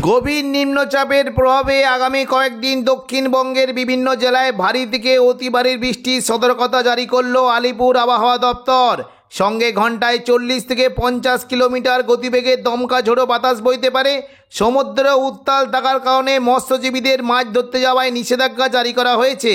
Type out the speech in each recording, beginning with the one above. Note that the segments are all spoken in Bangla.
গভীর নিম্নচাপের প্রভাবে আগামী কয়েকদিন দক্ষিণবঙ্গের বিভিন্ন জেলায় ভারী থেকে অতি ভারী বৃষ্টির সতর্কতা জারি করল আলিপুর আবহাওয়া দপ্তর। সঙ্গে ঘন্টায় 40 থেকে 50 কিলোমিটার গতিবেগে দমকা ঝোড়ো বাতাস বইতে পারে। সমুদ্র উত্তাল থাকার কারণে মৎস্যজীবীদের মাছ ধরতে যাওয়ায় নিষেধাজ্ঞা জারি করা হয়েছে।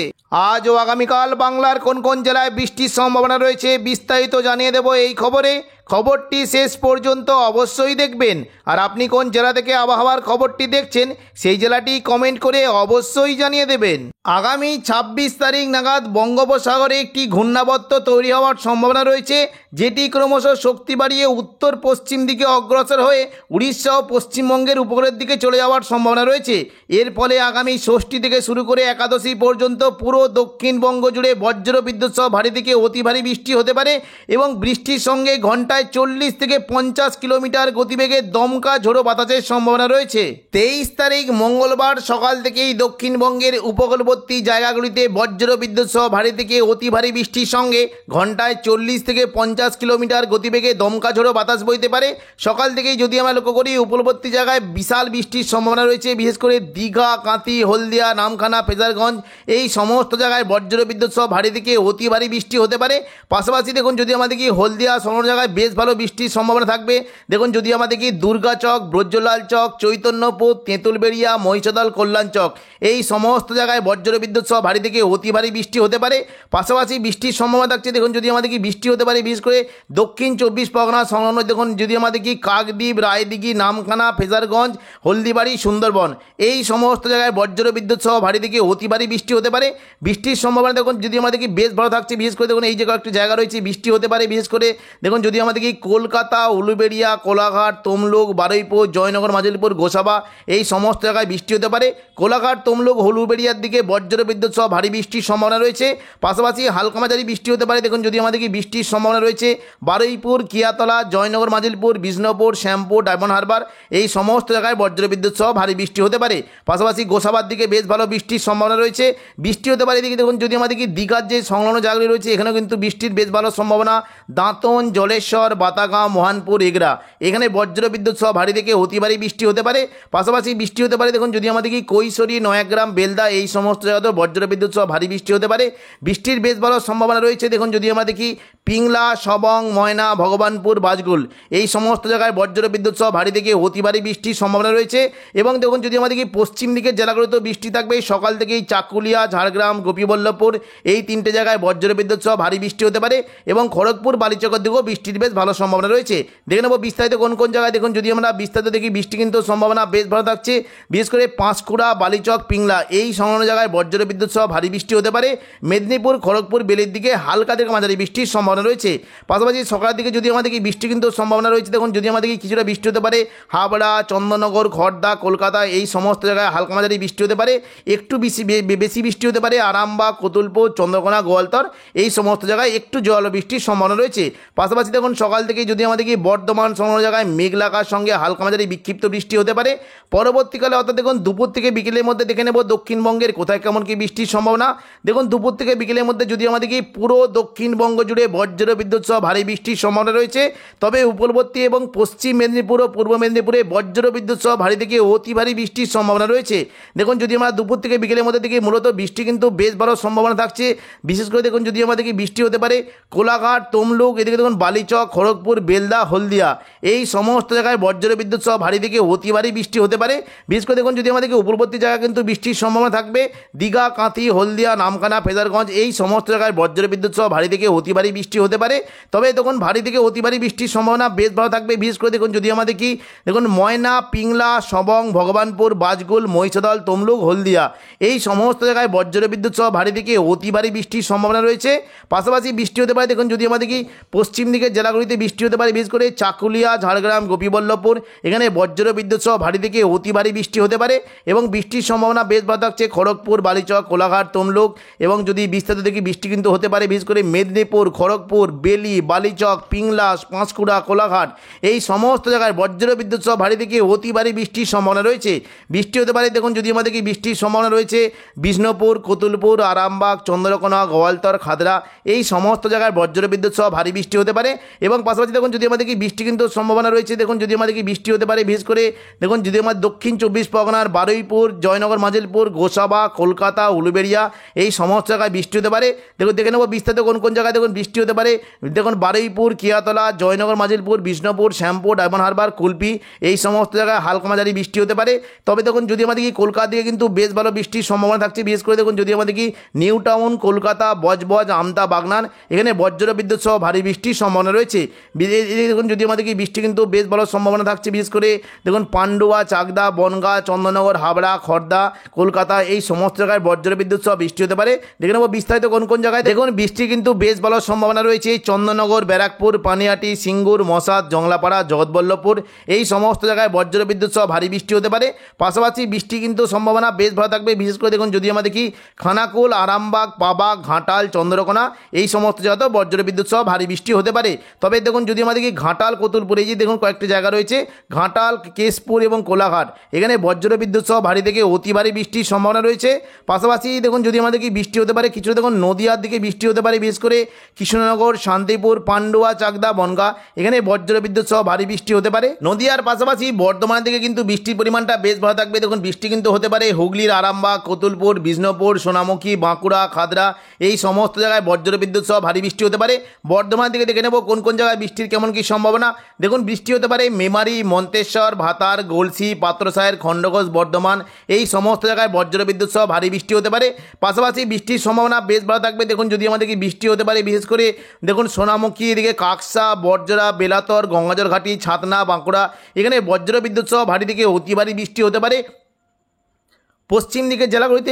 আজ ও আগামীকাল বাংলার কোন কোন জেলায় বৃষ্টির সম্ভাবনা রয়েছে বিস্তারিত জানিয়ে দেব এই খবরে। খবরটি শেষ পর্যন্ত অবশ্যই দেখবেন। আর আপনি কোন জেলা থেকে আবহাওয়ার খবরটি দেখছেন সেই জেলাটি কমেন্ট করে অবশ্যই জানিয়ে দেবেন। আগামী 26 তারিখ নাগাদ বঙ্গোপসাগরে একটি ঘূর্ণাবর্ত তৈরি হওয়ার সম্ভাবনা রয়েছে, যেটি ক্রমশ শক্তি বাড়িয়ে উত্তর পশ্চিম দিকে অগ্রসর হয়ে উড়িষ্যা ও পশ্চিমবঙ্গের উপকূলের দিকে চলে যাওয়ার সম্ভাবনা রয়েছে। এর ফলে আগামী ষষ্ঠী থেকে শুরু করে একাদশী পর্যন্ত পুরো দক্ষিণবঙ্গ জুড়ে বজ্র বিদ্যুৎ সহ ভারী থেকে অতি ভারী বৃষ্টি হতে পারে এবং বৃষ্টির সঙ্গে ঘন্টায় 40 থেকে 50 কিলোমিটার গতিবেগে দমকা ঝোড়ো বাতাসের সম্ভাবনা রয়েছে। 23 তারিখ মঙ্গলবার সকাল থেকেই দক্ষিণবঙ্গের উপকূলবর্তী জায়গাগুলিতে বজ্র বিদ্যুৎ সহ ভারী থেকে অতি ভারী বৃষ্টির সঙ্গে ঘন্টায় 40 থেকে 50 কিলোমিটার গতিবেগে দমকা ঝোড়ো বাতাস বইতে পারে। সকাল থেকেই যদি আমরা লক্ষ্য করি উপকূলবর্তী জায়গায় বিশাল বৃষ্টির সম্ভাবনা রয়েছে, বিশেষ করে দীঘা, কাঁথি, হলদিয়া, নামখানা, ফেজারগঞ্জ এই সমস্ত জায়গায় বজ্র বিদ্যুৎ সহ ভারী থেকে অতি ভারী বৃষ্টি হতে পারে। পাশাপাশি দেখুন যদি আমাদের কি হলদিয়া সমস্ত জায়গায় বেশ ভালো বৃষ্টির সম্ভাবনা থাকবে। দেখুন যদি আমাদের কি দুর্গাচক, ব্রজলাল চক, চৈতন্যপুর, তেঁতুলবেড়িয়া, মহিষাদল, কল্যাণ চক এই সমস্ত জায়গায় বজ্র বিদ্যুৎ সহ ভারী থেকে অতি ভারী বৃষ্টি হতে পারে। পাশাপাশি বৃষ্টির সম্ভাবনা থাকছে দেখুন যদি আমাদের কি বৃষ্টি হতে পারে বিশেষ করে দক্ষিণ 24 পরগনা সংলগ্ন দেখুন যদি আমাদের কি কাকদ্বীপ, রায়দিঘি, নামখানা, ফেজারগঞ্জ, হলদিবাড়ি, সুন্দরবন এই সমস্ত জায়গায় বজ্র বিদ্যুৎ সহ ভারী থেকে অতি ভারী বৃষ্টি হতে পারে। বৃষ্টির সম্ভাবনা দেখুন যদি আমাদের কি বেশ ভালো থাকছে, বিশেষ করে দেখুন এই যে কয়েকটি জায়গা রয়েছে বৃষ্টি হতে পারে। বিশেষ করে দেখুন যদি আমাদের কি কলকাতা, উলুবেড়িয়া, কোলাঘাট, তমলুক, বারুইপুর, জয়নগর, মাজিলপুর, গোসাবা এই সমস্ত জায়গায় বৃষ্টি হতে পারে। কোলাঘাট, তমলুক, উলুবেড়িয়ার দিকে বজ্র বিদ্যুৎ সহ ভারী বৃষ্টির সম্ভাবনা রয়েছে। পাশাপাশি হালকা মাঝারি বৃষ্টি হতে পারে দেখুন যদি আমাদের কি বৃষ্টির সম্ভাবনা রয়েছে বারুইপুর, কিয়াতলা, জয়নগর, মাজিলপুর, বিষ্ণুপুর, শ্যামপুর, ডায়মন্ড হারবার এই সমস্ত জায়গায় বজ্র বিদ্যুৎ সহ ভারী বৃষ্টি হতে পারে। পাশাপাশি গোসাবার দিকে বেশ ভালো বৃষ্টির সম্ভাবনা রয়েছে। বৃষ্টি হতে পারে এদিকে দেখুন যদি আমাদের কি দীঘার যে সংলগ্ন জায়গাগুলি রয়েছে এখানেও কিন্তু বৃষ্টির বেশ ভালো সম্ভাবনা। দাঁতন, জলেশ্বর, বাতাগাঁও, মোহনপুর, এগরা এখানে বজ্র বিদ্যুৎ সহ ভারী থেকে অতি ভারী বৃষ্টি হতে পারে। পাশাপাশি বৃষ্টি হতে পারে দেখুন যদি আমাদের কি কৈশোরী, নয়াগ্রাম, বেলদা এই সমস্ত জায়গাতেও বজ্র বিদ্যুৎ সহ ভারী বৃষ্টি হতে পারে। বৃষ্টির বেশ ভালো সম্ভাবনা রয়েছে দেখুন যদি আমাদের কি পিংলা, সবং, ময়না, ভগবানপুর, বাজগুল এই সমস্ত জায়গায় বজ্র বিদ্যুৎ সহ ভারী থেকে অতি ভারী বৃষ্টির সম্ভাবনা রয়েছে। এবং দেখুন যদি আমাদের কি পশ্চিম দিকের জেলাগুলিতেও বৃষ্টি থাকবে সকাল থেকেই চাকুলিয়া, ঝাড়গ্রাম, গোপীবল্লভপুর এই তিনটে জায়গায় বজ্র বিদ্যুৎ সহ ভারী বৃষ্টি হতে পারে এবং খড়গপুর, বালিচকের দিকেও বৃষ্টির বেশ ভালো সম্ভাবনা রয়েছে। দেখে নেব বিস্তারিত কোন কোন জায়গায়। দেখুন যদি আমরা বিস্তারিত দেখি বৃষ্টি কিন্তু সম্ভাবনা বেশ ভালো থাকছে। বিশেষ করে পাঁশকুড়া, বালিচক, পিংলা এই সংলগ্ন জায়গায় বজ্র বিদ্যুৎ সহ ভারী বৃষ্টি হতে পারে। মেদিনীপুর, খড়গপুর, বেলের দিকে হালকা থেকে মাঝারি বৃষ্টির সম্ভাবনা রয়েছে। পাশাপাশি সকালের দিকে যদি আমাদের কি বৃষ্টি কিন্তু সম্ভাবনা রয়েছে দেখুন যদি আমাদের কি কিছুটা বৃষ্টি হতে পারে হাবড়া, চন্দননগর, খড়দা, কলকাতা এই সমস্ত জায়গায় হালকা মাঝারি বৃষ্টি হতে পারে। একটু বেশি বৃষ্টি হতে পারে আরামবাগ, কতুলপুর, চন্দ্রকোনা, গোয়ালতর এই সমস্ত জায়গায় একটু জল বৃষ্টির সম্ভাবনা রয়েছে। পাশাপাশি দেখুন সকাল থেকে যদি আমাদের কি বর্ধমান সংলগ্ন জায়গায় মেঘলাকার সঙ্গে হালকা মাঝারি বিক্ষিপ্ত বৃষ্টি হতে পারে। পরবর্তীকালে অর্থাৎ দেখুন দুপুর থেকে বিকেলের মধ্যে দেখে নেব দক্ষিণবঙ্গের কোথায় কেমন কি বৃষ্টির সম্ভাবনা। দেখুন দুপুর থেকে বিকেলের মধ্যে যদি আমাদের কি পুরো দক্ষিণবঙ্গ জুড়ে বজ্র বিদ্যুৎ সহ ভারী বৃষ্টির সম্ভাবনা রয়েছে। তবে উপকূলবর্তী এবং পশ্চিম মেদিনীপুর ও পূর্ব মেদিনীপুরে বজ্র বিদ্যুৎ সহ ভারী থেকে অতি ভারী বৃষ্টির সম্ভাবনা রয়েছে। দেখুন যদি আমরা দুপুর থেকে বিকেলের মধ্যে দেখি মূলত বৃষ্টি কিন্তু বেশ ভালো সম্ভাবনা থাকছে। বিশেষ করে দেখুন যদি আমাদের কি বৃষ্টি হতে পারে কোলাঘাট, তমলুক এদিকে দেখুন বালিচক, খড়গপুর, বেলদা, হলদিয়া এই সমস্ত জায়গায় বজ্র বিদ্যুৎ সহ ভারী থেকে অতি ভারী বৃষ্টি হতে পারে। বিশেষ করে দেখুন যদি আমাদেরকে উপকূলবর্তী জায়গায় কিন্তু বৃষ্টির সম্ভাবনা থাকবে দীঘা, কাঁথি, হলদিয়া, নামখানা, ফেজারগঞ্জ এই সমস্ত জায়গায় বজ্র বিদ্যুৎ সহ ভারী থেকে অতি ভারী বৃষ্টি হতে পারে। তবে দেখুন ভারী থেকে অতি ভারী বৃষ্টির সম্ভাবনা বেশ ভালো থাকবে। বিশেষ করে দেখুন যদি আমাদের কি দেখুন ময়না, পিংলা, সবং, ভগবানপুর, বাজগুল, মহিষাদল, তমলুক, হলদিয়া এই সমস্ত জায়গায় বজ্র বিদ্যুৎ সহ ভারী থেকে অতি ভারী বৃষ্টির সম্ভাবনা রয়েছে। পাশাপাশি বৃষ্টি হতে পারে দেখুন যদি আমাদের কি পশ্চিম দিকের জেলাগুলিতে বৃষ্টি হতে পারে। বিশেষ করে চাকুলিয়া, ঝাড়গ্রাম, গোপীবল্লভপুর এখানে বজ্র বিদ্যুৎ সহ ভারী থেকে অতি ভারী বৃষ্টি হতে পারে এবং বৃষ্টির সম্ভাবনা বেশ ভালো থাকছে খড়গপুর, বালিচক, কোলাঘাট, তমলুক এবং যদি বিস্তারিত দেখি বৃষ্টি কিন্তু হতে পারে বিশেষ করে মেদিনীপুর, খড়গপুর, বেলি, বালিচক, পিংলা, পাঁশকুড়া, কোলাঘাট এই সমস্ত জায়গায় বজ্র বিদ্যুৎ সহ ভারী থেকে অতি ভারী বৃষ্টির সম্ভাবনা রয়েছে। বৃষ্টি হতে পারে দেখুন যদি আমাদের কি বৃষ্টির সম্ভাবনা রয়েছে বিষ্ণুপুর, কতুলপুর, আরামবাগ, চন্দ্রকোনা, গোয়ালতর, খাদরা এই সমস্ত জায়গায় বজ্র বিদ্যুৎ সহ ভারী বৃষ্টি হতে পারে এবং এবং পাশাপাশি দেখুন যদি আমাদের কি বৃষ্টি কিন্তু সম্ভাবনা রয়েছে, দেখুন যদি আমাদের কি বৃষ্টি হতে পারে বিশেষ করে দেখুন যদি আমার দক্ষিণ 24 পরগনার বারুইপুর, জয়নগর, মাজিলপুর, গোসাবা, কলকাতা, উলুবেড়িয়া এই সমস্ত জায়গায় বৃষ্টি হতে পারে। দেখুন দেখে নেবো বিস্তারিত কোন কোন জায়গায় দেখুন বৃষ্টি হতে পারে। দেখুন বারুইপুর, কিয়াতলা, জয়নগর, মাজিলপুর, বিষ্ণুপুর, শ্যামপুর, ডায়মন্ড হারবার, কুলপি এই সমস্ত জায়গায় হালকা মাঝারি বৃষ্টি হতে পারে। তবে দেখুন যদি আমাদের কি কলকাতা দিকে কিন্তু বেশ ভালো বৃষ্টির সম্ভাবনা থাকছে, বিশেষ করে দেখুন যদি আমাদের কি নিউ টাউন, কলকাতা, বজবজ, আমতা, বাগনান এখানে বজ্র বিদ্যুৎ সহ ভারী বৃষ্টির সম্ভাবনা রয়েছে। দেখুন যদি আমাদের কি বৃষ্টি কিন্তু বেশ ভালো সম্ভাবনা থাকছে, বিশেষ করে দেখুন পান্ডুয়া, চাকদা, বনগাঁ, চন্দননগর, হাবড়া, খড়দা, কলকাতা এই সমস্ত জায়গায় বজ্র বিদ্যুৎ সহ বৃষ্টি হতে পারে। দেখে নেবো বিস্তারিত কোন কোন জায়গায় দেখুন বৃষ্টি কিন্তু বেশ ভালো সম্ভাবনা রয়েছে। চন্দননগর, ব্যারাকপুর, পানিহাটি, সিঙ্গুর, মশাদ, জংলাপাড়া, জগৎবল্লভপুর এই সমস্ত জায়গায় বজ্র বিদ্যুৎ সহ ভারী বৃষ্টি হতে পারে। পাশাপাশি বৃষ্টি কিন্তু সম্ভাবনা বেশ ভালো থাকবে, বিশেষ করে দেখুন যদি আমাদের কি খানাকুল, আরামবাগ, পাবাগ, ঘাটাল, চন্দ্রকোনা এই সমস্ত জায়গাতেও বজ্র বিদ্যুৎ সহ ভারী বৃষ্টি হতে পারে। তবে দেখুন যদি আমাদের কি ঘাটাল, কতুলপুর এই যে দেখুন কয়েকটি জায়গা রয়েছে ঘাটাল, কেশপুর এবং কোলাঘাট এখানে বজ্র বিদ্যুৎ সহ ভারী থেকে অতি ভারী বৃষ্টির সম্ভাবনা রয়েছে। পাশাপাশি দেখুন যদি আমাদের কি বৃষ্টি হতে পারে কিছু দেখুন নদিয়ার দিকে বৃষ্টি হতে পারে, বিশেষ করে কৃষ্ণনগর, শান্তিপুর, পান্ডুয়া, চাকদা, বনগাঁ এখানে বজ্র বিদ্যুৎ সহ ভারী বৃষ্টি হতে পারে। নদিয়ার পাশাপাশি বর্ধমানের দিকে কিন্তু বৃষ্টির পরিমাণটা বেশ ভালো থাকবে। দেখুন বৃষ্টি কিন্তু হতে পারে হুগলির আরামবাগ, কতুলপুর, বিষ্ণুপুর, সোনামুখী, বাঁকুড়া, খাদরা এই সমস্ত জায়গায় বজ্র বিদ্যুৎ সহ ভারী বৃষ্টি হতে পারে। বর্ধমানের দিকে দেখে নেব কোন কোন জায়গায় বৃষ্টির কেমন কি সম্ভাবনা। দেখুন বৃষ্টি হতে পারে মেমারি, মন্তেশ্বর, ভাতার, গলসি, পাত্রসাহের, খণ্ডঘোষ, বর্ধমান এই সমস্ত জায়গায় বজ্র বিদ্যুৎ সহ ভারী বৃষ্টি হতে পারে। পাশাপাশি বৃষ্টির সম্ভাবনা বেশ ভালো থাকবে। দেখুন যদি আমাদের কি বৃষ্টি হতে পারে বিশেষ করে দেখুন সোনামুখী এদিকে কাকসা, বরজরা, বেলাতর, গঙ্গাজল ঘাটি, ছাতনা, বাঁকুড়া এখানে বজ্র বিদ্যুৎ সহ ভারী থেকে অতি ভারী বৃষ্টি হতে পারে। পশ্চিম দিকের জেলাগুলিতে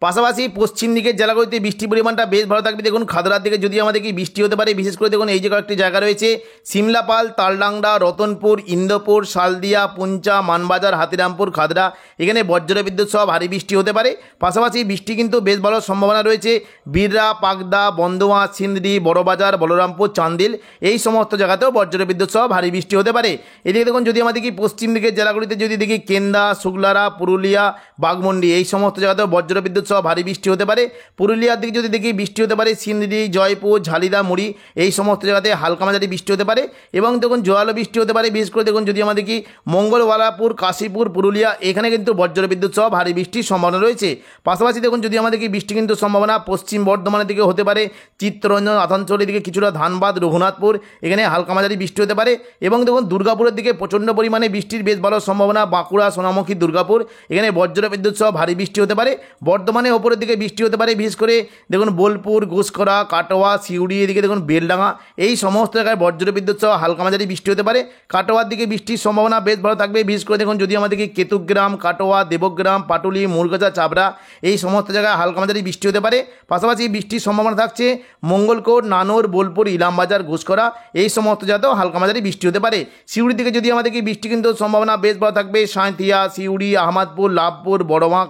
পাশাপাশি পশ্চিম দিকের জেলাগুলিতে বৃষ্টির পরিমাণটা বেশ ভালো থাকবে। দেখুন খাদরার দিকে যদি আমাদের কি বৃষ্টি হতে পারে, বিশেষ করে দেখুন এই যে কয়েকটি জায়গা রয়েছে সিমলাপাল, তালডাংরা, রতনপুর, ইন্দোপুর, শালদিয়া, পুঞ্চা, মানবাজার, হাতিরামপুর, খাদরা এখানে বজ্র বিদ্যুৎ সহ ভারী বৃষ্টি হতে পারে। পাশাপাশি বৃষ্টি কিন্তু বেশ ভালো সম্ভাবনা রয়েছে বীররা, পাকদা, বন্দোয়া, সিন্দ্রি, বড়বাজার, বলরামপুর, চান্দিল এই সমস্ত জায়গাতেও বজ্র বিদ্যুৎ সহ ভারী বৃষ্টি হতে পারে। এদিকে দেখুন যদি আমাদের কি পশ্চিম দিকের জেলাগুলিতে যদি দেখি কেন্দা, শুক্লারা, পুরুলিয়া, বাঘমুন্ডি এই সমস্ত জায়গাতেও বজ্র বিদ্যুৎ সহ ভারী বৃষ্টি হতে পারে। পুরুলিয়ার দিকে যদি দেখি বৃষ্টি হতে পারে সিন্দ্রি, জয়পুর, ঝালিদা, মুড়ি এই সমস্ত জায়গাতে হালকা মাঝারি বৃষ্টি হতে পারে এবং দেখুন জোরালো বৃষ্টি হতে পারে। বিশেষ করে দেখুন যদি আমাদের কি মঙ্গলওয়ালাপুর, কাশীপুর, পুরুলিয়া এখানে কিন্তু বজ্র বিদ্যুৎ সহ ভারী বৃষ্টির সম্ভাবনা রয়েছে। পাশাপাশি দেখুন যদি আমাদের কি বৃষ্টি কিন্তু সম্ভাবনা পশ্চিম বর্ধমানের দিকে হতে পারে, চিত্তরঞ্জন, আসানসোলের দিকে কিছুটা, ধানবাদ, রঘুনাথপুর এখানে হালকা মাঝারি বৃষ্টি হতে পারে এবং দেখুন দুর্গাপুরের দিকে প্রচণ্ড পরিমাণে বৃষ্টির বেশ ভালো সম্ভাবনা, বাঁকুড়া, সোনামুখী, দুর্গাপুর এখানে বজ্র বিদ্যুৎ সহ ভারী বৃষ্টি হতে পারে। বর্ধমানে ওপরের দিকে বৃষ্টি হতে পারে, বিশেষ করে দেখুন বোলপুর, ঘুষকরা, কাটোয়া, সিউড়ি এদিকে দেখুন বেলডাঙ্গা এই সমস্ত জায়গায় বজ্র বিদ্যুৎ সহ হালকা মাঝারি বৃষ্টি হতে পারে। কাটোয়ার দিকে বৃষ্টির সম্ভাবনা বেশ ভালো থাকবে, বিশেষ করে দেখুন যদি আমাদেরকে কেতুগ্রাম, কাটোয়া, দেবগ্রাম, পাটুলি, মুরগাছা, চাবড়া এই সমস্ত জায়গায় হালকা মাঝারি বৃষ্টি হতে পারে। পাশাপাশি বৃষ্টির সম্ভাবনা থাকছে মঙ্গলকোট, নানোর, বোলপুর, ইলামবাজার, ঘুষকরা এই সমস্ত জায়গাতেও হালকা মাঝারি বৃষ্টি হতে পারে। সিউড়ির দিকে যদি আমাদেরকে বৃষ্টি কিন্তু সম্ভাবনা বেশ ভালো থাকবে, সাঁইথিয়া, সিউড়ি, আহমদপুর, লাভপুর, বড়মা,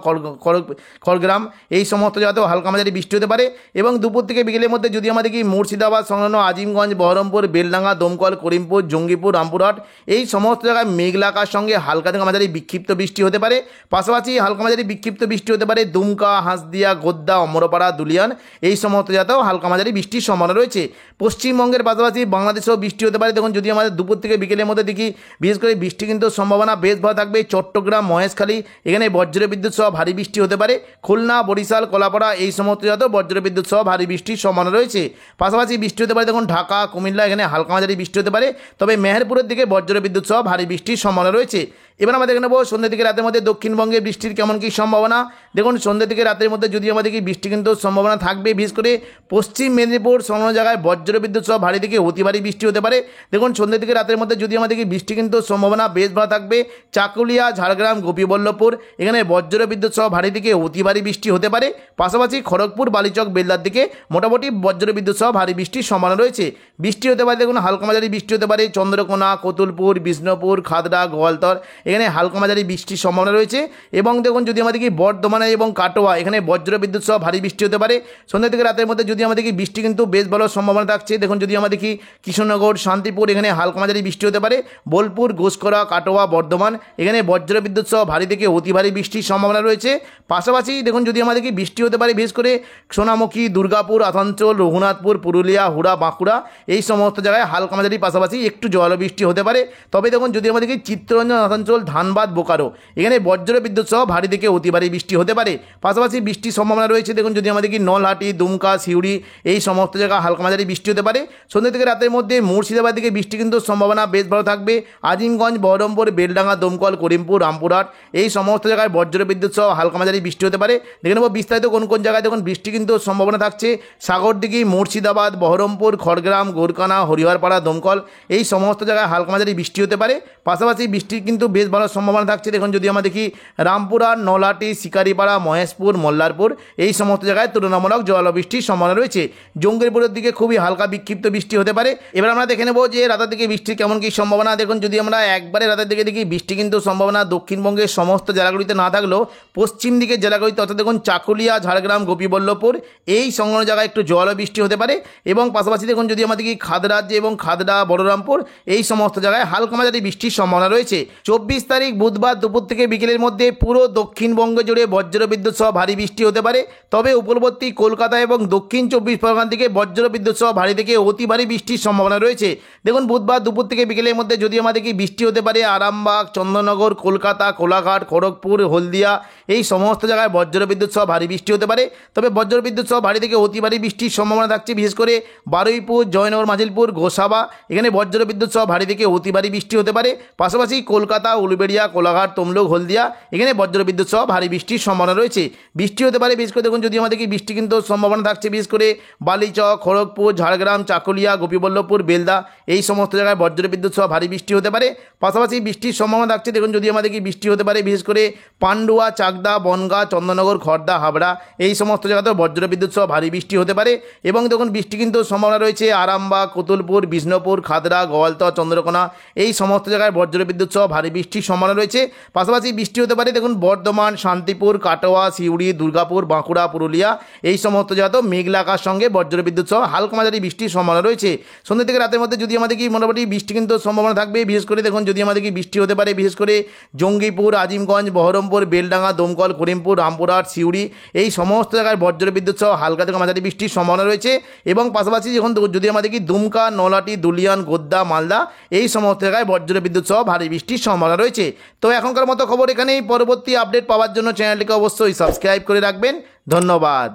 খড়গ্রাম এই সমস্ত জায়গাতেও হালকা মাঝারি বৃষ্টি হতে পারে এবং দুপুর থেকে বিকেলের মধ্যে যদি আমাদের কি মুর্শিদাবাদ সংলগ্ন আজিমগঞ্জ, বহরমপুর, বেলডাঙ্গা, দমকল, করিমপুর, জঙ্গিপুর, রামপুরহাট এই সমস্ত জায়গায় মেঘলা আকাশ সঙ্গে হালকা থেকে মাঝারি বিক্ষিপ্ত বৃষ্টি হতে পারে। পাশাপাশি হালকা মাঝারি বিক্ষিপ্ত বৃষ্টি হতে পারে দুমকা, হাঁসদিয়া, গোদ্দা, অমরপাড়া, দুলিয়ান এই সমস্ত জায়গাতেও হালকা মাঝারি বৃষ্টির সম্ভাবনা রয়েছে। পশ্চিমবঙ্গের পাশাপাশি বাংলাদেশেও বৃষ্টি হতে পারে। দেখুন যদি আমাদের দুপুর থেকে বিকেলের মধ্যে দেখি বিশেষ করে বৃষ্টি কিন্তু সম্ভাবনা বেশ ভালো থাকবে চট্টগ্রাম, মহেশখালী এখানে বজ্র বিদ্যুৎ সহ ভারী বৃষ্টি হতে পারে। খুলনা, বরিশাল, কলাপাড়া এই সমস্ত জায়গাতেও বজ্র বিদ্যুৎ সহ ভারী বৃষ্টির সম্ভাবনা রয়েছে। পাশাপাশি বৃষ্টি হতে পারে দেখুন ঢাকা, কুমিল্লা এখানে হালকা মাঝারি বৃষ্টি হতে পারে, তবে মেহেরপুরের দিকে বজ্র বিদ্যুৎ সহ ভারী বৃষ্টির সম্ভাবনা রয়েছে। এবার আমরা দেখে নেব সন্ধ্যা থেকে রাতের মধ্যে দক্ষিণবঙ্গে বৃষ্টির কেমন কী সম্ভাবনা। দেখুন সন্ধ্যা থেকে রাতের মধ্যে যদি আমাদের কি বৃষ্টি কিন্তু সম্ভাবনা থাকবে, বিশেষ করে পশ্চিম মেদিনীপুর সংলগ্ন জায়গায় বজ্র বিদ্যুৎ সহ ভারী থেকে অতি ভারী বৃষ্টি হতে পারে। দেখুন সন্ধ্যা থেকে রাতের মধ্যে যদি আমাদের কি বৃষ্টি কিন্তু সম্ভাবনা বেশ ভালো থাকবে চাকুলিয়া, ঝাড়গ্রাম, গোপীবল্লভপুর এখানে বজ্র বিদ্যুৎ সহ ভারী থেকে অতি ভারী বৃষ্টি হতে পারে। পাশাপাশি খড়গপুর, বালিচক, বেলদার দিকে মোটামুটি বজ্র বিদ্যুৎ সহ ভারী বৃষ্টির সম্ভাবনা রয়েছে। বৃষ্টি হতে পারে দেখুন হালকা মাঝারি বৃষ্টি হতে পারে চন্দ্রকোনা, কতুলপুর, বিষ্ণুপুর, খাদড়া, গোয়ালতর এখানে হালকা মাঝারি বৃষ্টির সম্ভাবনা রয়েছে এবং দেখুন যদি আমাদের কি বর্ধমানে এবং কাটোয়া এখানে বজ্র বিদ্যুৎ সহ ভারী বৃষ্টি হতে পারে। সন্ধ্যা থেকে রাতের মধ্যে যদি আমাদের কি বৃষ্টি কিন্তু বেশ ভালো সম্ভাবনা থাকছে। দেখুন যদি আমাদের কি কৃষ্ণনগর, শান্তিপুর এখানে হালকা মাঝারি বৃষ্টি হতে পারে, বোলপুর, ঘুষকরা, কাটোয়া, বর্ধমান এখানে বজ্র বিদ্যুৎ সহ ভারী থেকে অতি ভারী বৃষ্টির সম্ভাবনা রয়েছে। পাশাপাশি দেখুন দেখুন যদি আমাদের কি বৃষ্টি হতে পারে বিশেষ করে সোনামুখী, দুর্গাপুর, আসানসোল, রঘুনাথপুর, পুরুলিয়া, হুড়া, বাঁকুড়া এই সমস্ত জায়গায় হালকা মাঝারি পাশাপাশি একটু জলবৃষ্টি হতে পারে। তবে দেখুন যদি আমাদের কি চিত্তরঞ্জন, আসানসোল, ধানবাদ, বোকারো এখানে বজ্র বিদ্যুৎ সহ ভারী থেকে অতি ভারী বৃষ্টি হতে পারে। পাশাপাশি বৃষ্টির সম্ভাবনা রয়েছে দেখুন যদি আমাদের কি নলহাটি, দুমকা, সিউড়ি এই সমস্ত জায়গায় হালকা মাঝারি বৃষ্টি হতে পারে। সন্ধ্যা থেকে রাতের মধ্যে মুর্শিদাবাদ দিকে বৃষ্টি কিন্তু সম্ভাবনা বেশ ভালো থাকবে। আজিমগঞ্জ, বহরমপুর, বেলডাঙ্গা, দমকল, করিমপুর, রামপুরহাট এই সমস্ত জায়গায় বজ্র বিদ্যুৎ সহ হালকা মাঝারি বৃষ্টি হতে পারে। দেখে নেব বিস্তারিত কোন কোন জায়গায় দেখুন বৃষ্টি কিন্তু সম্ভাবনা থাকছে। সাগরদিঘি, মুর্শিদাবাদ, বহরমপুর, খড়গ্রাম, গোরকানা, হরিহরপাড়া, দমকল এই সমস্ত জায়গায় হালকা মাঝারি বৃষ্টি হতে পারে। পাশাপাশি বৃষ্টির কিন্তু বেশ ভালো সম্ভাবনা থাকছে দেখুন যদি আমরা দেখি রামপুরহাট, নলহাটি, শিকারিপাড়া, মহেশপুর, মল্লারপুর এই সমস্ত জায়গায় তুলনামূলক জলবৃষ্টির সম্ভাবনা রয়েছে। জঙ্গিরপুরের দিকে খুবই হালকা বিক্ষিপ্ত বৃষ্টি হতে পারে। এবার আমরা দেখে নেব যে রাতের দিকে বৃষ্টির কেমন কী সম্ভাবনা। দেখুন যদি আমরা একবারে রাতের দিকে দেখি বৃষ্টি কিন্তু সম্ভাবনা দক্ষিণবঙ্গের সমস্ত জেলাগুলিতে না থাকলেও পশ্চিম দিকের জেলাগুলিতে অর্থাৎ দেখুন চাকুলিয়া, ঝাড়গ্রাম, গোপীবল্লভপুর এই সংলগ্ন জায়গায় একটু জলবৃষ্টি হতে পারে। এবং পাশাপাশি দেখুন যদি আমাদের কি খাদরাজ্য এবং খাদড়া, বলরামপুর এই সমস্ত জায়গায় হালকা মাঝারি বৃষ্টির সম্ভাবনা রয়েছে। 24 তারিখ বুধবার দুপুর থেকে বিকেলের মধ্যে পুরো দক্ষিণবঙ্গ জুড়ে বজ্রবিদ্যুৎ সহ ভারী বৃষ্টি হতে পারে। তবে উপকূলবর্তী কলকাতা এবং দক্ষিণ 24 পরগনা থেকে বজ্রবিদ্যুৎ সহ ভারী থেকে অতি ভারী বৃষ্টির সম্ভাবনা রয়েছে। দেখুন বুধবার দুপুর থেকে বিকেলের মধ্যে যদি আমাদের কি বৃষ্টি হতে পারে আরামবাগ, চন্দননগর, কলকাতা, কোলাঘাট, খড়গপুর, হলদিয়া এই সমস্ত জায়গায় বজ্রবিদ্যুৎ সহ ভারী বৃষ্টি হতে পারে। তবে বজ্রবিদ্যুৎ সহ ভারী থেকে অতি ভারী বৃষ্টির সম্ভাবনা থাকছে বিশেষ করে বারুইপুর, জয়নগর, মাজিলপুর, গোসাবা এখানে বজ্রবিদ্যুৎ সহ ভারী থেকে অতি ভারী বৃষ্টি হতে পারে। পাশাপাশি কলকাতা, উলুবেড়িয়া, কোলাঘাট, তমলুক, হলদিয়া এখানে বজ্রবিদ্যুৎ সহ ভারী বৃষ্টির সম্ভাবনা রয়েছে। বৃষ্টি হতে পারে বিশেষ করে দেখুন যদি আমাদের কি বৃষ্টি কিন্তু সম্ভাবনা থাকছে বিশেষ করে বালিচক, খড়গপুর, ঝাড়গ্রাম, চাকুলিয়া, গোপীবল্লভপুর, বেলদা এই সমস্ত জায়গায় বজ্রবিদ্যুৎ সহ ভারী বৃষ্টি হতে পারে। পাশাপাশি বৃষ্টির সম্ভাবনা থাকছে দেখুন যদি আমাদের কি বৃষ্টি হতে পারে বিশেষ করে পান্ডুয়া, চাকদা, বনগাঁ, চন্দননগর, খড়দা, হাবড়া এই সমস্ত জায়গাতেও বজ্রবিদ্যুৎ সহ ভারী বৃষ্টি হতে পারে। এবং দেখুন বৃষ্টি কিন্তু সম্ভাবনা রয়েছে আরামবাগ, কতুলপুর, বিষ্ণুপুর, খাদড়া, গোয়ালতোড়, চন্দ্রকোনা এই সমস্ত জায়গায় বজ্রবিদ্যুৎ সহ ভারী বৃষ্টির সম্ভাবনা রয়েছে। পাশাপাশি বৃষ্টি হতে পারে দেখুন বর্ধমান, শান্তিপুর, কাটোয়া, সিউড়ি, দুর্গাপুর, বাঁকুড়া, পুরুলিয়া এই সমস্ত জায়গাতেও মেঘলা আকাশ সঙ্গে বজ্রবিদ্যুৎ সহ হালকা মাঝারি বৃষ্টির সম্ভাবনা রয়েছে। সন্ধ্যা থেকে রাতের মধ্যে যদি আমাদের কি মোটামুটি বৃষ্টি কিন্তু সম্ভাবনা থাকবে বিশেষ করে দেখুন যদি আমাদের কি বৃষ্টি হতে পারে বিশেষ করে জঙ্গিপুর, আজিমগঞ্জ, বহরমপুর, বেলডাঙ্গা, দমকল, করিমপুর, রামপুরহাট, সিউড়ি এই সমস্ত জায়গায় বজ্রবিদ্যুৎ সহ হালকা থেকে মাঝারি বৃষ্টির সম্ভাবনা রয়েছে। এবং পাশাপাশি যখন যদি আমাদের কি দুমকা, নলহাটি, দুলিয়ান, গোদ্দা, মালদা এই সমস্ত জায়গায় বজ্রবিদ্যুৎ সহ ভারী বৃষ্টির সম্ভাবনা রয়েছে। তো এখনকার মতো খবর এখানেই। পরবর্তী আপডেট পাওয়ার জন্য চ্যানেলটিকে অবশ্যই সাবস্ক্রাইব করে রাখবেন। ধন্যবাদ।